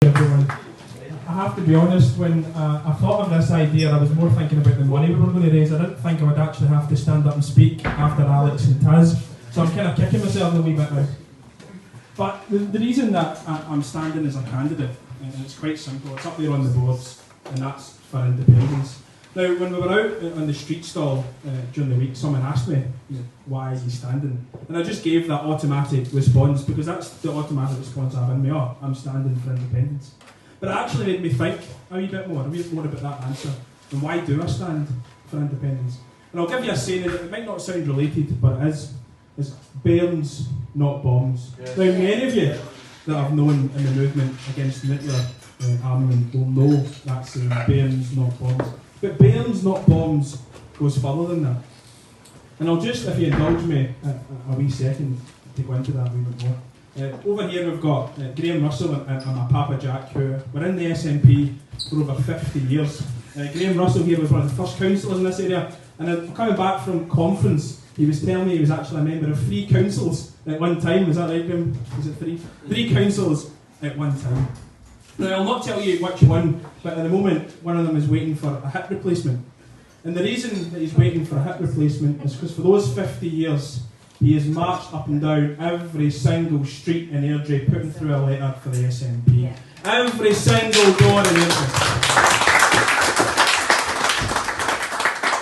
Everyone. I have to be honest, when I thought of this idea, I was more thinking about the money we were going to raise. I didn't think I would actually have to stand up and speak after Alex and Taz, so I'm kind of kicking myself a wee bit now. But the reason that I'm standing as a candidate, and it's quite simple, it's up there on the boards, and that's for independence. Now, when we were out on the street stall during the week, someone asked me, why are you standing? And I just gave that automatic response, because that's the automatic response I have in me, I'm standing for independence. But it actually made me think a wee bit more about that answer, and why do I stand for independence? And I'll give you a saying, it might not sound related, but it is. It's bairns, not bombs. Yes. Now, many of you that I've known in the movement against nuclear armament will know that saying, bairns, not bombs. But bairns, not bombs, goes further than that. And I'll just, if you indulge me a wee second, to go into that a wee bit more. Over here we've got Graham Russell and my Papa Jack, who were in the SNP for over 50 years. Graham Russell here was one of the first councillors in this area, and then coming back from conference, he was telling me he was actually a member of 3 councils at one time. Is that right, Graham? Was it 3? 3 councils at one time. Now, I'll not tell you which one, but at the moment, one of them is waiting for a hip replacement. And the reason that he's waiting for a hip replacement is because for those 50 years, he has marched up and down every single street in Airdrie, putting through a letter for the SNP. Yeah. Every single door in Airdrie.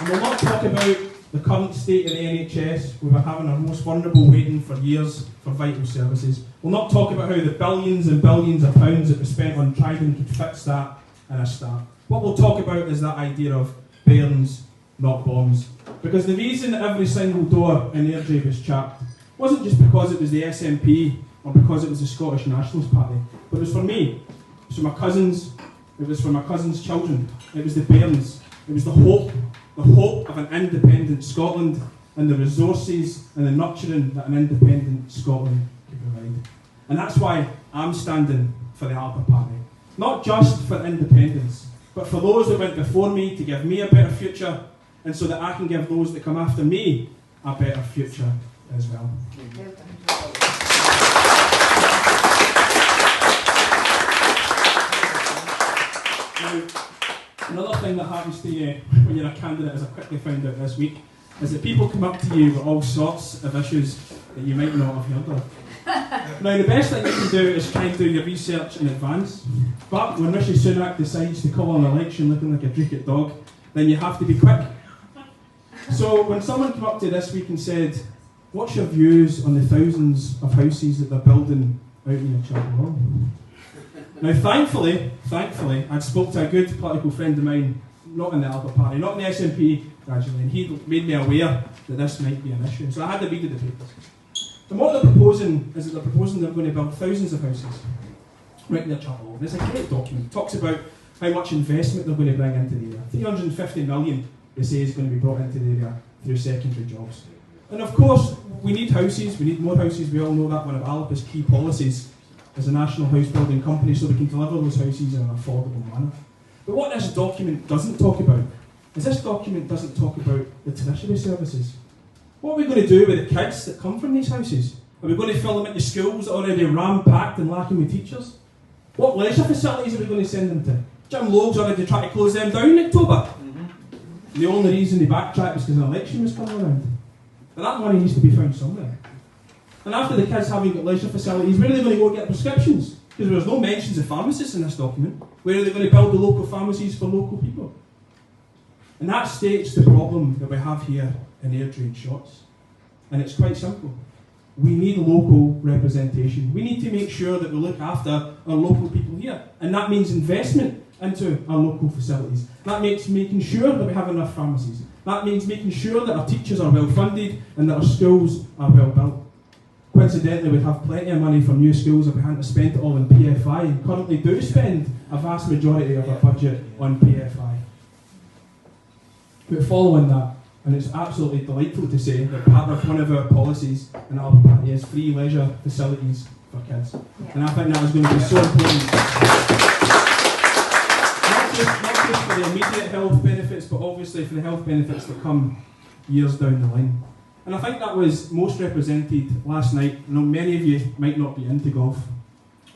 And we'll not talk about the current state of the NHS. We were having our most vulnerable waiting for years for vital services. We'll not talk about how the billions and billions of pounds that were spent on Trident could fix that in a start. What we'll talk about is that idea of bairns, not bombs. Because the reason that every single door in Airdrie was chapped wasn't just because it was the SNP or because it was the Scottish Nationalist Party, but it was for me, it was for my cousins, it was for my cousins' children, it was the bairns, it was the hope of an independent Scotland and the resources and the nurturing that an independent Scotland could provide. And that's why I'm standing for the Alba Party. Not just for independence, but for those that went before me to give me a better future, and so that I can give those that come after me a better future as well. Now, another thing that happens to you when you're a candidate, as I quickly found out this week, is that people come up to you with all sorts of issues that you might not have heard of. Now, the best thing you can do is try and do your research in advance, but when Rishi Sunak decides to call an election looking like a drooked dog, then you have to be quick. So when someone came up to you this week and said, what's your views on the thousands of houses that they're building out in your Chapel Hall? Now, thankfully, I'd spoke to a good political friend of mine, not in the Alba Party, not in the SNP gradually, and he made me aware that this might be an issue. So I had to read the papers. And what they're proposing is that they're proposing they're going to build thousands of houses right in their Chapel Hall. And it's a great document. It talks about how much investment they're going to bring into the area. 350 million, they say, is going to be brought into the area through secondary jobs. And of course, we need houses, we need more houses. We all know that one of Alba's key policies as a national house building company, so we can deliver those houses in an affordable manner. But what this document doesn't talk about is this document doesn't talk about the tertiary services. What are we going to do with the kids that come from these houses? Are we going to fill them into schools that are already ram-packed and lacking with teachers? What leisure facilities are we going to send them to? Jim Logue's already tried to close them down in October. The only reason they backtracked was because an election was coming around. But that money needs to be found somewhere. And after the kids haven't got leisure facilities, where are they going to go get prescriptions? Because there's no mentions of pharmacists in this document. Where are they going to build the local pharmacies for local people? And that states the problem that we have here in Airdrie and Shotts. And it's quite simple. We need local representation. We need to make sure that we look after our local people here. And that means investment into our local facilities. That means making sure that we have enough pharmacies. That means making sure that our teachers are well funded and that our schools are well built. Coincidentally, we have plenty of money for new schools if we hadn't spent it all on PFI, and currently do spend a vast majority of our budget on PFI. But following that, and it's absolutely delightful to say that part of one of our policies in Alba Party is free leisure facilities for kids. Yeah. And I think that is going to be so important. Not just for the immediate health benefits, but obviously for the health benefits that come years down the line. And I think that was most represented last night. I know many of you might not be into golf,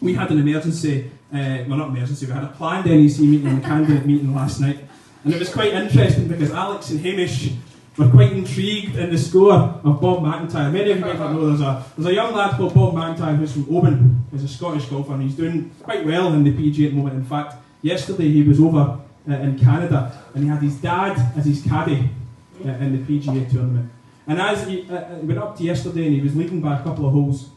we had an emergency, well not emergency, we had a planned NEC meeting and a candidate meeting last night. And it was quite interesting because Alex and Hamish were quite intrigued in the score of Bob McIntyre. Many of you might not know there's a young lad called Bob McIntyre who's from Oban. He's a Scottish golfer and he's doing quite well in the PGA at the moment. In fact, yesterday he was over in Canada and he had his dad as his caddy in the PGA tournament. And as he went up to yesterday and he was leading by a couple of holes.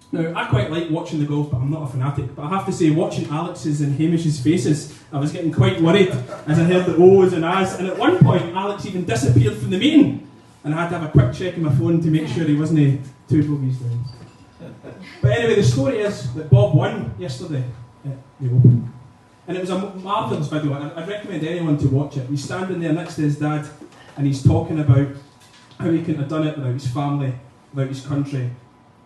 Now, I quite like watching the golf, but I'm not a fanatic. But I have to say, watching Alex's and Hamish's faces, I was getting quite worried as I heard the O's and A's. And at one point, Alex even disappeared from the meeting. And I had to have a quick check on my phone to make sure he wasn't 2 bogeys down. But anyway, the story is that Bob won yesterday at the Open. And it was a marvellous video. I'd recommend anyone to watch it. He's standing there next to his dad, and he's talking about how he couldn't have done it without his family, without his country,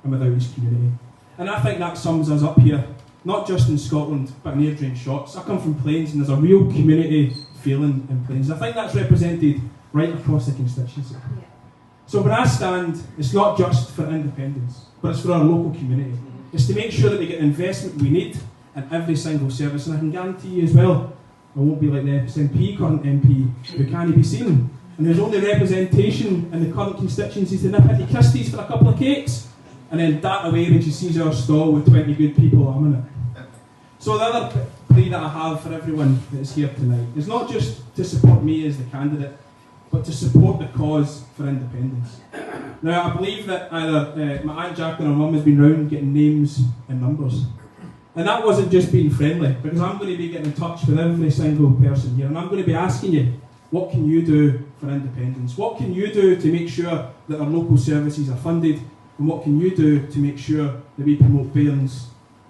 and without his community. And I think that sums us up here, not just in Scotland, but in Airdrie and Shotts. I come from Plains, and there's a real community feeling in Plains. I think that's represented right across the constituency. Yeah. So when I stand, it's not just for independence, but it's for our local community. It's to make sure that we get the investment we need in every single service. And I can guarantee you as well, I won't be like the SNP current MP who can't be seen, and whose only representation in the current constituency is to nip into Christie's for a couple of cakes, and then dart away when she sees our stall with 20 good people arming it. So the other plea that I have for everyone that is here tonight is not just to support me as the candidate, but to support the cause for independence. Now, I believe that either my Aunt Jacqueline or Mum has been round getting names and numbers. And that wasn't just being friendly, because I'm going to be getting in touch with every single person here, and I'm going to be asking you, what can you do for independence? What can you do to make sure that our local services are funded? And what can you do to make sure that we promote bairns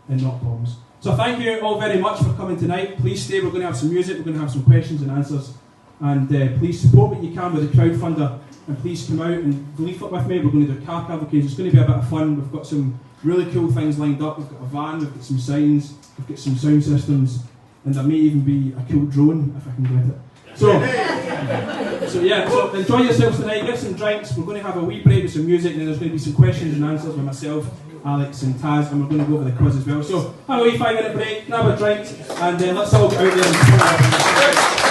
and not bombs? So thank you all very much for coming tonight. Please stay, we're going to have some music, we're going to have some questions and answers. And please support what you can with the crowdfunder. And please come out and leaflet with me. We're going to do car cavalcades. It's going to be a bit of fun. We've got some really cool things lined up. We've got a van, we've got some signs, we've got some sound systems. And there may even be a cool drone if I can get it. So enjoy yourselves tonight, get some drinks, we're going to have a wee break with some music, and then there's going to be some questions and answers with myself, Alex and Taz, and we're going to go over the quiz as well. So have a wee 5-minute break, grab a drink, and let's all get out there and